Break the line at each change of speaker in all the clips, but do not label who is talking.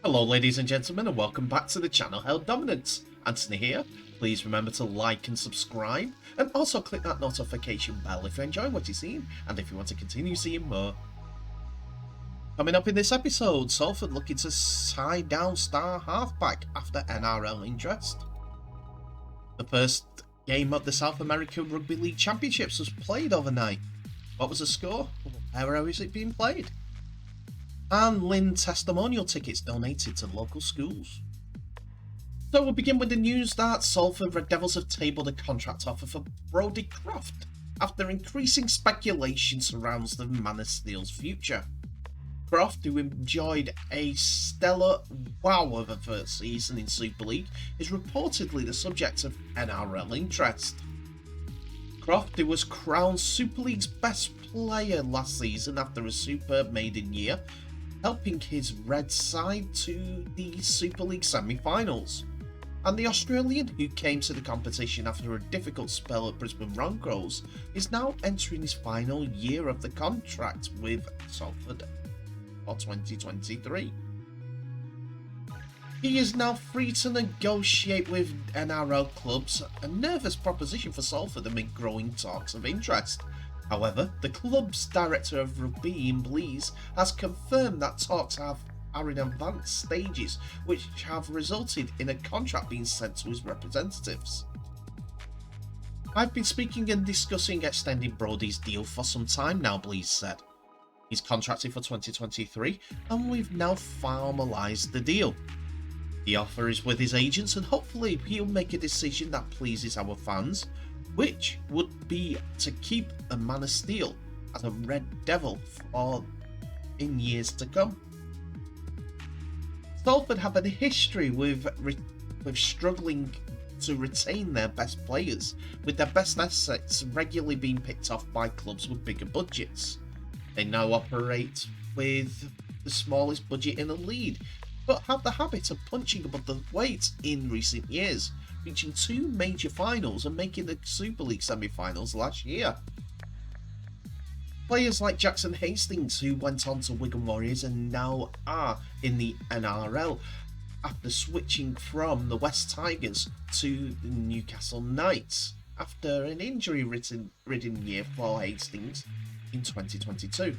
Hello ladies and gentlemen, and welcome back to the channel Held Dominance. Anthony here. Please remember to like and subscribe, and also click that notification bell if you're enjoying what you're seeing and if you want to continue seeing more. Coming up in this episode, Salford looking to tie down star halfback after NRL interest. The first game of the South American Rugby League Championships was played overnight. What was the score? Where is it being played? And Lyne Testimonial tickets donated to local schools. So we'll begin with the news that Salford Red Devils have tabled a contract offer for Brodie Croft after increasing speculation surrounds the Man of Steel's future. Croft, who enjoyed a stellar wow of a first season in Super League, is reportedly the subject of NRL interest. Croft, who was crowned Super League's best player last season after a superb maiden year, helping his red side to the Super League semi-finals. And the Australian, who came to the competition after a difficult spell at Brisbane Broncos, is now entering his final year of the contract with Salford for 2023. He is now free to negotiate with NRL clubs, a nervous proposition for Salford amid growing talks of interest. However, the club's director of rugby, Ian Blease, has confirmed that talks are in advanced stages, which have resulted in a contract being sent to his representatives. I've been speaking and discussing extending Brodie's deal for some time now, Blease said. He's contracted for 2023 and we've now formalised the deal. The offer is with his agents and hopefully he'll make a decision that pleases our fans, which would be to keep the Man of Steel as a Red Devil in years to come. Salford have a history with struggling to retain their best players, with their best assets regularly being picked off by clubs with bigger budgets. They now operate with the smallest budget in the league, but have the habit of punching above the weight in recent years, reaching 2 major finals and making the Super League semi-finals last year. Players like Jackson Hastings, who went on to Wigan Warriors and now are in the NRL after switching from the West Tigers to the Newcastle Knights after an injury-ridden year for Hastings in 2022.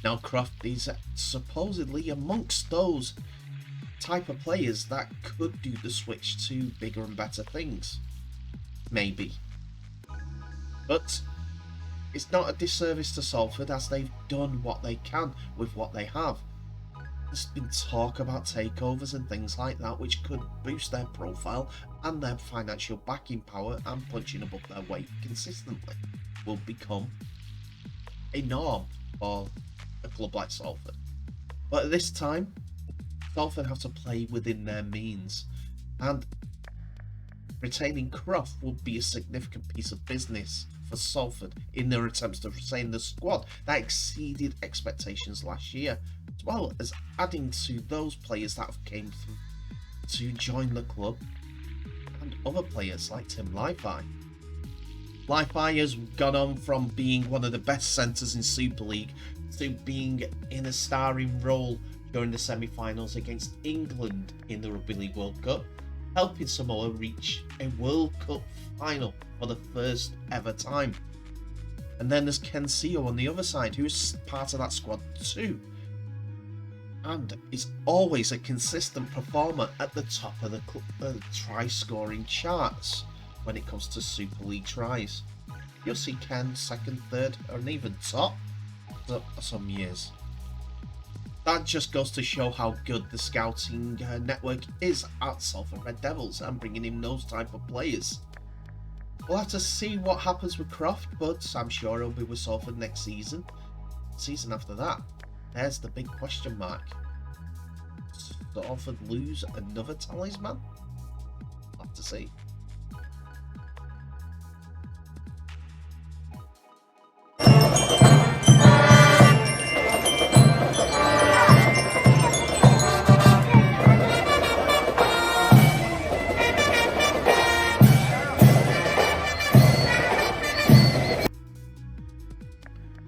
Now Croft is supposedly amongst those type of players that could do the switch to bigger and better things. Maybe. But it's not a disservice to Salford as they've done what they can with what they have. There's been talk about takeovers and things like that which could boost their profile and their financial backing power, and punching above their weight consistently will become a norm for a club like Salford. But at this time, Salford have to play within their means, and retaining Croft would be a significant piece of business for Salford in their attempts to retain the squad that exceeded expectations last year, as well as adding to those players that have came through to join the club, and other players like Tim Lyne. Lyne has gone on from being one of the best centres in Super League to being in a starring role during the semi-finals against England in the Rugby League World Cup, helping Samoa reach a World Cup final for the first ever time. And then there's Ken Seo on the other side, who is part of that squad too, and is always a consistent performer at the top of the try-scoring charts when it comes to Super League tries. You'll see Ken second, third, and even top for some years. That just goes to show how good the scouting network is at Salford Red Devils and bringing in those type of players. We'll have to see what happens with Croft, but I'm sure he'll be with Salford next season. Season after that, there's the big question mark. Salford lose another talisman? We'll have to see.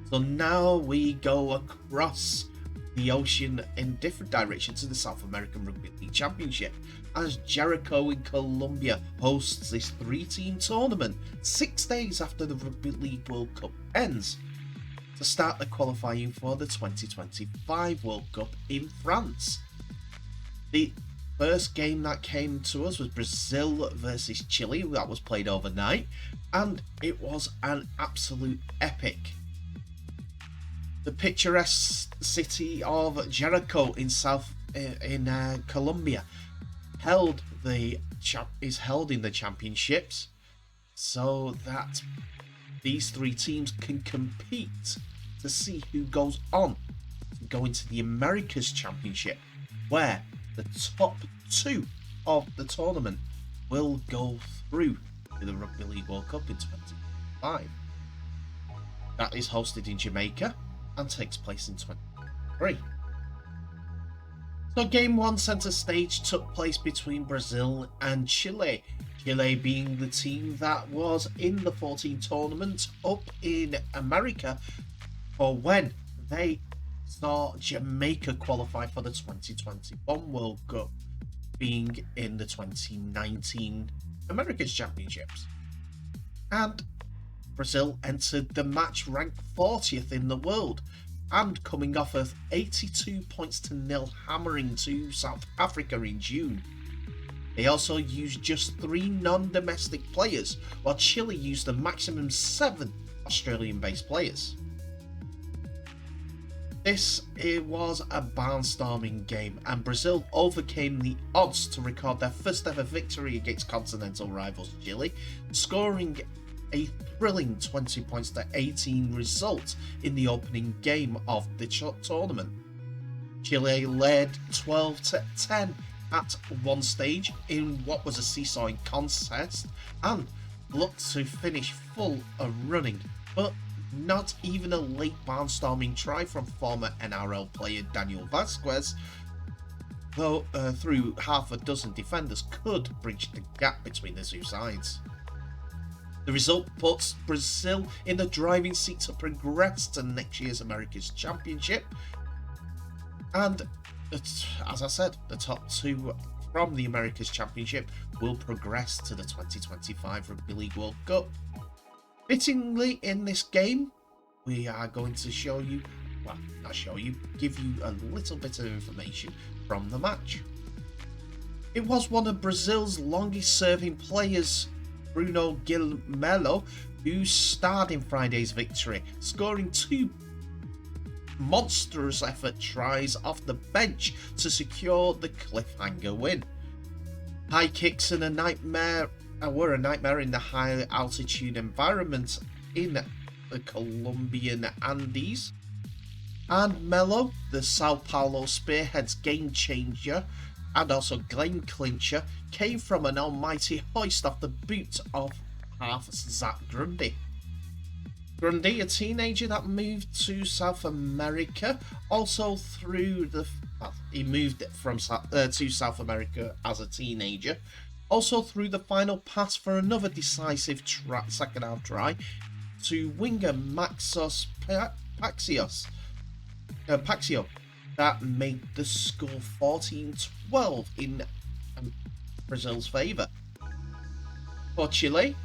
So now we go across the ocean in different directions to the South American Rugby League Championship, as Jericho in Colombia hosts this 3-team tournament 6 days after the Rugby League World Cup ends, to start the qualifying for the 2025 World Cup in France. The first game that came to us was Brazil versus Chile, that was played overnight, and it was an absolute epic. The picturesque city of Jericho in Colombia is held in the championships, so that these 3 teams can compete to see who goes on to go into the Americas Championship, where the top 2 of the tournament will go through to the Rugby League World Cup in 2025. That is hosted in Jamaica and takes place in 2023. So game 1 centre stage took place between Brazil and Chile. Chile being the team that was in the 14 tournament up in America for when they saw Jamaica qualify for the 2021 World Cup, being in the 2019 Americas Championships. And Brazil entered the match ranked 40th in the world and coming off of 82 points to nil hammering to South Africa in June. They also used just 3 non-domestic players, while Chile used a maximum 7 Australian-based players. It was a barnstorming game, and Brazil overcame the odds to record their first ever victory against continental rivals Chile, scoring a thrilling 20 points to 18 result in the opening game of the tournament. Chile led 12-10 at one stage in what was a seesawing contest and looked to finish full of running, but not even a late barnstorming try from former NRL player Daniel Vasquez, though through half a dozen defenders, could bridge the gap between the two sides. The result puts Brazil in the driving seat to progress to next year's Americas Championship, and as I said, the top 2 from the Americas Championship will progress to the 2025 Rugby League World Cup. Fittingly, in this game, we are going to give you a little bit of information from the match. It was one of Brazil's longest serving players, Bruno Guilherme, who starred in Friday's victory, scoring 2 monstrous effort tries off the bench to secure the cliffhanger win. High kicks and were a nightmare in the high altitude environment in the Colombian Andes, and Melo, the Sao Paulo Spearheads game changer and also game clincher, came from an almighty hoist off the boot of half Zach Grundy. Grundy, a teenager that moved to South America, he moved to South America as a teenager, also threw the final pass for another decisive second half try to winger Maxos Paxio that made the score 14-12 in Brazil's favour. For Chile,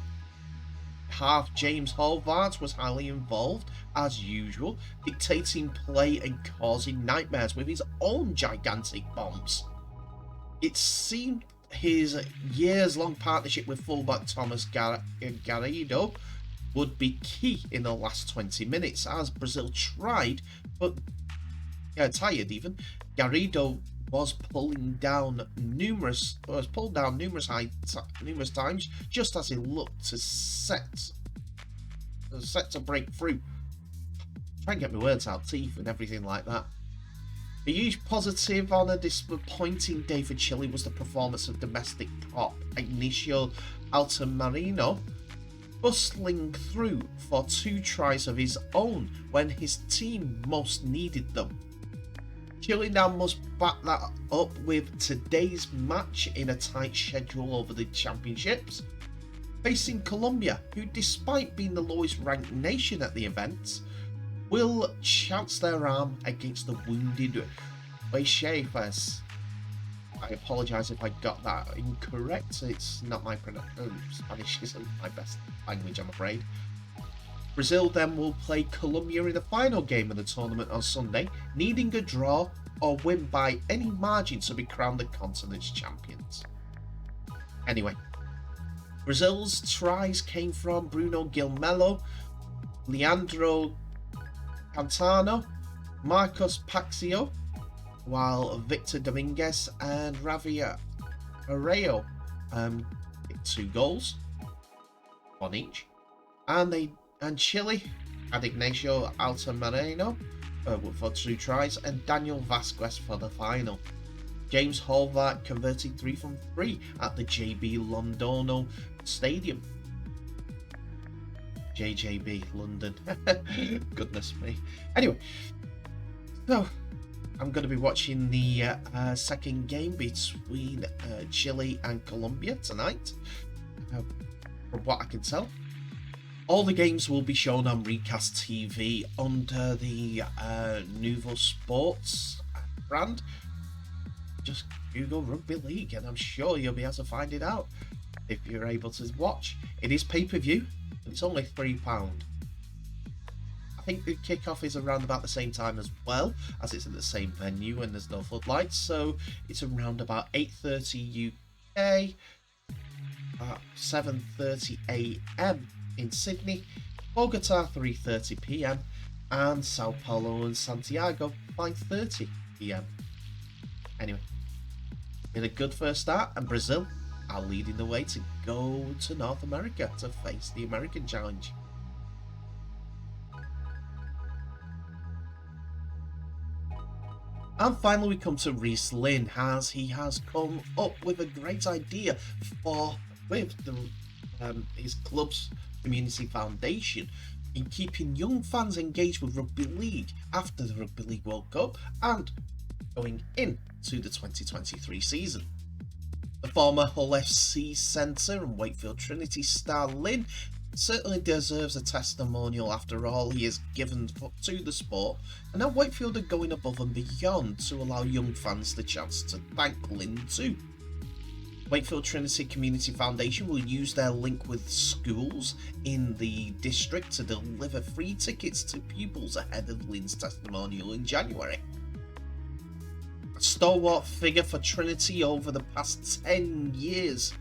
half James Horvath was highly involved, as usual, dictating play and causing nightmares with his own gigantic bombs. It seemed his years-long partnership with fullback Thomas Garrido would be key in the last 20 minutes, as Brazil tried, but tired even. Garrido was pulled down numerous times just as he looked to set to break through. Try and get my words out, teeth and everything like that. A huge positive on a disappointing day for Chile was the performance of domestic prop Ignacio Altamirano, bustling through for 2 tries of his own when his team most needed them. Chile now must back that up with today's match in a tight schedule over the championships, facing Colombia, who despite being the lowest ranked nation at the event, will chance their arm against the wounded Waishafas. I apologise if I got that incorrect. It's not my Spanish isn't my best language, I'm afraid. Brazil then will play Colombia in the final game of the tournament on Sunday, needing a draw or win by any margin to be crowned the continent's champions. Anyway, Brazil's tries came from Bruno Gilmelo, Leandro Cantano, Marcos Paxio, while Victor Dominguez and Javier Arreo hit 2 goals, 1 each, and Chile had Ignacio Altamirano for 2 tries and Daniel Vasquez for the final. James Horvath converted 3 from 3 at the JB Londono Stadium. JJB London. Goodness me. Anyway, so I'm going to be watching the second game between Chile and Colombia tonight. From what I can tell, all the games will be shown on Recast TV under the Nouveau Sports brand. Just Google Rugby League and I'm sure you'll be able to find it out if you're able to watch. It is pay-per-view and it's only £3. I think the kickoff is around about the same time as well, as it's in the same venue and there's no floodlights, so it's around about 8:30 UK, 7:30 AM in Sydney, Bogota 3:30 PM, and Sao Paulo and Santiago 5:30 PM. Anyway, in a good first start, and Brazil are leading the way to go to North America to face the American Challenge. And finally we come to Rhys Lyne, as he has come up with a great idea with his club's community foundation in keeping young fans engaged with rugby league after the Rugby League World Cup and going into the 2023 season. The former Hull FC centre and Wakefield Trinity star Lyne certainly deserves a testimonial after all he has given to the sport, and now Wakefield are going above and beyond to allow young fans the chance to thank Lyne too. Wakefield Trinity Community Foundation will use their link with schools in the district to deliver free tickets to pupils ahead of Lyne's testimonial in January. A stalwart figure for Trinity over the past 10 years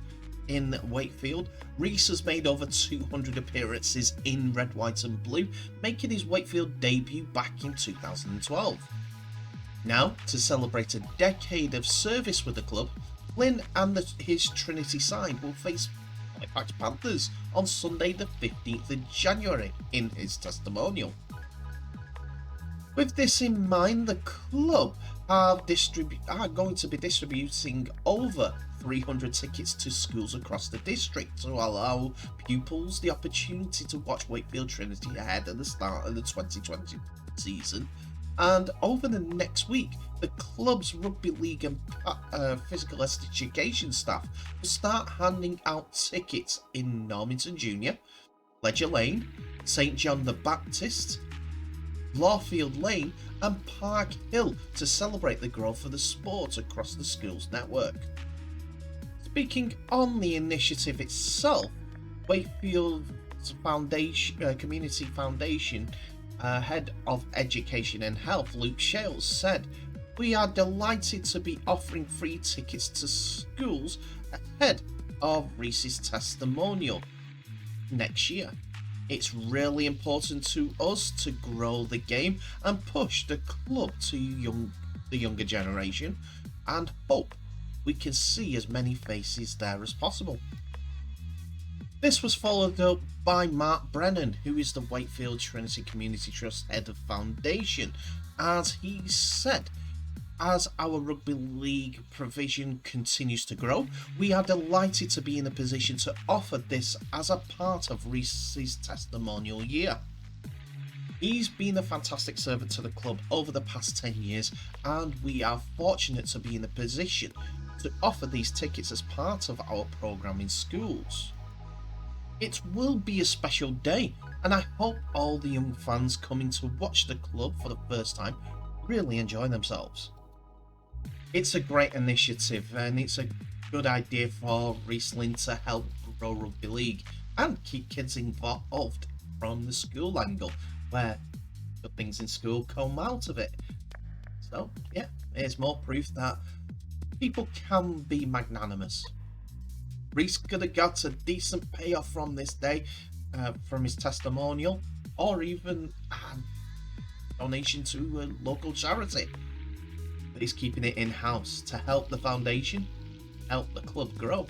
in Wakefield, Rhys has made over 200 appearances in red, white and blue, making his Wakefield debut back in 2012. Now, to celebrate a decade of service with the club, Lyne and his Trinity side will face Halifax Panthers on Sunday the 15th of January in his testimonial. With this in mind, the club are going to be distributing over 300 tickets to schools across the district to allow pupils the opportunity to watch Wakefield Trinity ahead of the start of the 2020 season. And over the next week, the club's rugby league and physical education staff will start handing out tickets in Normanton Junior, Ledger Lane, St John the Baptist, Lawfield Lane and Park Hill to celebrate the growth of the sport across the school's network. Speaking on the initiative itself, Wakefield's Community Foundation Head of Education and Health, Luke Shales, said, "We are delighted to be offering free tickets to schools ahead of Rhys's testimonial next year. It's really important to us to grow the game and push the club to the younger generation and hope we can see as many faces there as possible." This was followed up by Mark Brennan, who is the Wakefield Trinity Community Trust Head of Foundation, as he said, "As our rugby league provision continues to grow, we are delighted to be in a position to offer this as a part of Rhys's testimonial year. He's been a fantastic servant to the club over the past 10 years, and we are fortunate to be in a position to offer these tickets as part of our programme in schools." It will be a special day, and I hope all the young fans coming to watch the club for the first time really enjoy themselves. It's a great initiative, and it's a good idea for Riesling to help grow rugby league and keep kids involved from the school angle, where good things in school come out of it. So yeah, here's more proof that people can be magnanimous. Reese could have got a decent payoff from this day, from his testimonial, or even a donation to a local charity. But he's keeping it in-house to help the foundation, help the club grow.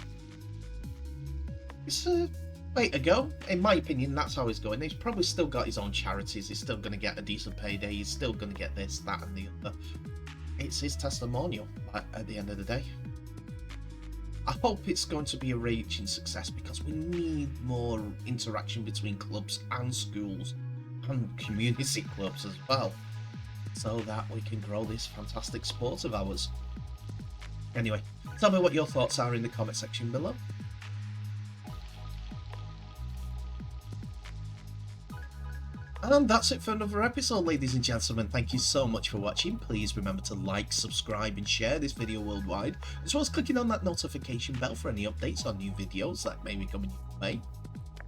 It's a way to go. In my opinion, that's how he's going. He's probably still got his own charities. He's still going to get a decent payday. He's still going to get this, that, and the other. It's his testimonial at the end of the day. I hope it's going to be a raging success, because we need more interaction between clubs and schools and community clubs as well, so that we can grow this fantastic sport of ours. Anyway, tell me what your thoughts are in the comment section below. And that's it for another episode, ladies and gentlemen. Thank you so much for watching. Please remember to like, subscribe and share this video worldwide, as well as clicking on that notification bell for any updates on new videos that may be coming your way.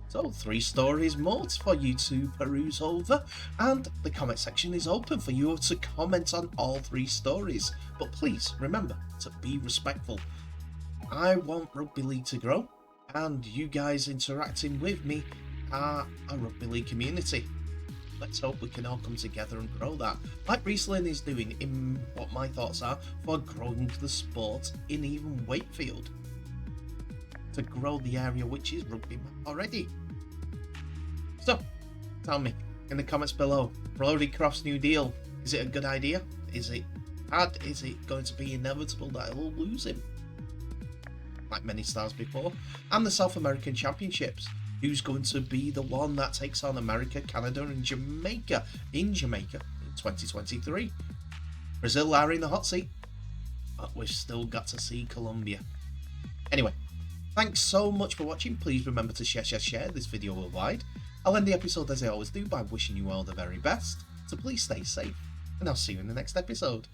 So 3 stories more for you to peruse over, and the comment section is open for you to comment on all 3 stories. But please remember to be respectful. I want rugby league to grow, and you guys interacting with me are a rugby league community. Let's hope we can all come together and grow that, like Riesling is doing in what my thoughts are for growing the sport in even Wakefield, to grow the area which is rugby already. So, tell me in the comments below, Brodie Croft's new deal, is it a good idea? Is it bad? Is it going to be inevitable that he'll lose him, like many stars before? And the South American Championships, who's going to be the one that takes on America, Canada and Jamaica in 2023? Brazil are in the hot seat, but we've still got to see Colombia. Anyway, thanks so much for watching. Please remember to share this video worldwide. I'll end the episode as I always do by wishing you all the very best, so please stay safe, and I'll see you in the next episode.